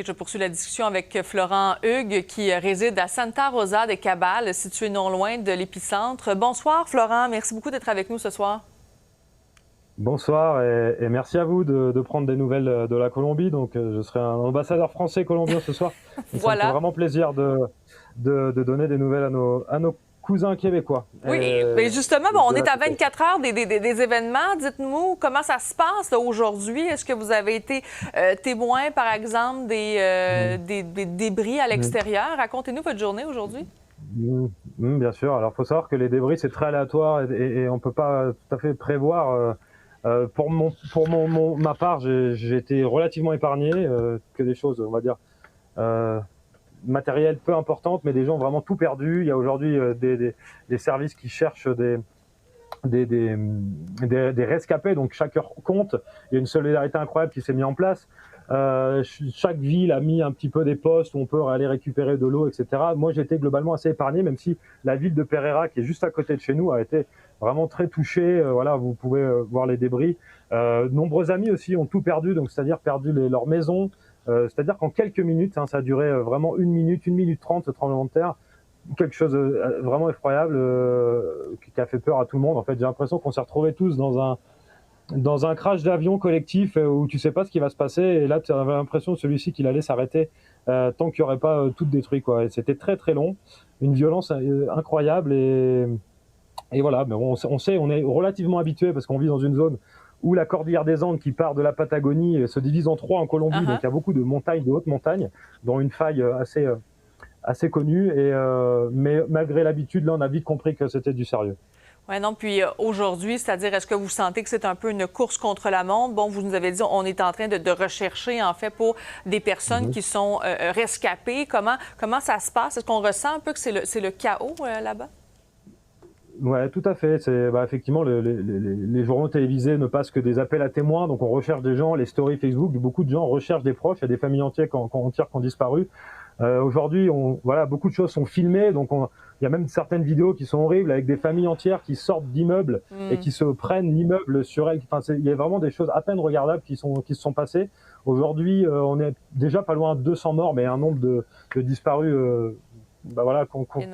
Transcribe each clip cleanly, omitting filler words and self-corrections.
Et je poursuis la discussion avec Florent Hugues, qui réside à Santa Rosa de Cabal, situé non loin de l'épicentre. Bonsoir, Florent. Merci beaucoup d'être avec nous ce soir. Bonsoir et merci à vous de prendre des nouvelles de la Colombie. Donc, je serai un ambassadeur français colombien ce soir. Et ça me fait Voilà. vraiment plaisir de donner des nouvelles à nos cousins québécois. Oui, mais justement, bon, on est à 24 heures des événements. Dites-nous comment ça se passe là, aujourd'hui. Est-ce que vous avez été témoin, par exemple, des débris à l'extérieur? Racontez-nous votre journée aujourd'hui. Bien sûr. Alors, il faut savoir que les débris, c'est très aléatoire et on ne peut pas tout à fait prévoir. Pour ma part, j'ai été relativement épargné, que des choses, on va dire, matérielles peu importantes, mais des gens ont vraiment tout perdu. Il y a aujourd'hui des services qui cherchent des rescapés, donc chaque heure compte. Il y a une solidarité incroyable qui s'est mise en place. Chaque ville a mis un petit peu des postes où on peut aller récupérer de l'eau, etc. Moi, j'ai été globalement assez épargné, même si la ville de Pereira, qui est juste à côté de chez nous, a été vraiment très touchée. Voilà, vous pouvez voir les débris. Nombreux amis aussi ont tout perdu, donc c'est-à-dire perdu leur maison. C'est-à-dire qu'en quelques minutes, hein, ça a duré vraiment 1 minute 30, ce tremblement de terre. Quelque chose de vraiment effroyable qui a fait peur à tout le monde. En fait, j'ai l'impression qu'on s'est retrouvés tous dans un crash d'avion collectif où tu sais pas ce qui va se passer. Et là, tu avais l'impression de celui-ci qu'il allait s'arrêter tant qu'il n'y aurait pas tout détruit, quoi. Et c'était très très long, une violence incroyable. Et voilà, mais on sait, on est relativement habitué parce qu'on vit dans une zone où la cordillère des Andes, qui part de la Patagonie, se divise en trois en Colombie. Donc il y a beaucoup de montagnes, de hautes montagnes, dont une faille assez connue. Mais malgré l'habitude, là, on a vite compris que c'était du sérieux. Oui, non, puis aujourd'hui, c'est-à-dire, est-ce que vous sentez que c'est un peu une course contre la montre? Bon, vous nous avez dit, on est en train de rechercher, en fait, pour des personnes qui sont rescapées. Comment ça se passe? Est-ce qu'on ressent un peu que c'est le chaos là-bas? Ouais, tout à fait. Effectivement, les journaux télévisés ne passent que des appels à témoins, donc on recherche des gens, les stories Facebook, beaucoup de gens recherchent des proches, il y a des familles entières qui ont disparu. Aujourd'hui, voilà, beaucoup de choses sont filmées, donc il y a même certaines vidéos qui sont horribles avec des familles entières qui sortent d'immeubles et qui se prennent l'immeuble sur elles. Enfin, il y a vraiment des choses à peine regardables qui se sont passées. Aujourd'hui, on est déjà pas loin de 200 morts, mais un nombre de disparus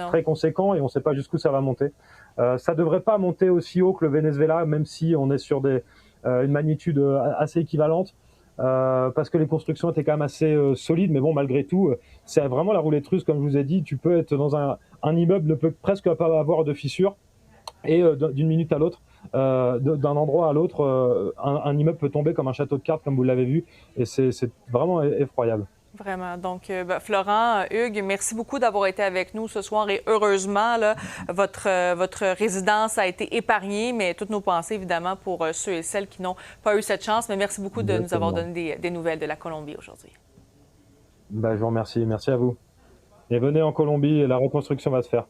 très conséquent et on ne sait pas jusqu'où ça va monter. Ça devrait pas monter aussi haut que le Venezuela, même si on est sur une magnitude assez équivalente. Parce que les constructions étaient quand même assez solides, mais bon, malgré tout, c'est vraiment la roulette russe, comme je vous ai dit. Tu peux être dans un immeuble, ne peut presque pas avoir de fissures, et d'une minute à l'autre, d'un endroit à l'autre, un immeuble peut tomber comme un château de cartes, comme vous l'avez vu, et c'est vraiment effroyable. Vraiment. Donc, Florent, Hugues, merci beaucoup d'avoir été avec nous ce soir et heureusement, là, votre résidence a été épargnée, mais toutes nos pensées, évidemment, pour ceux et celles qui n'ont pas eu cette chance. Mais merci beaucoup de nous avoir donné des nouvelles de la Colombie aujourd'hui. Je vous remercie. Merci à vous. Et venez en Colombie, la reconstruction va se faire.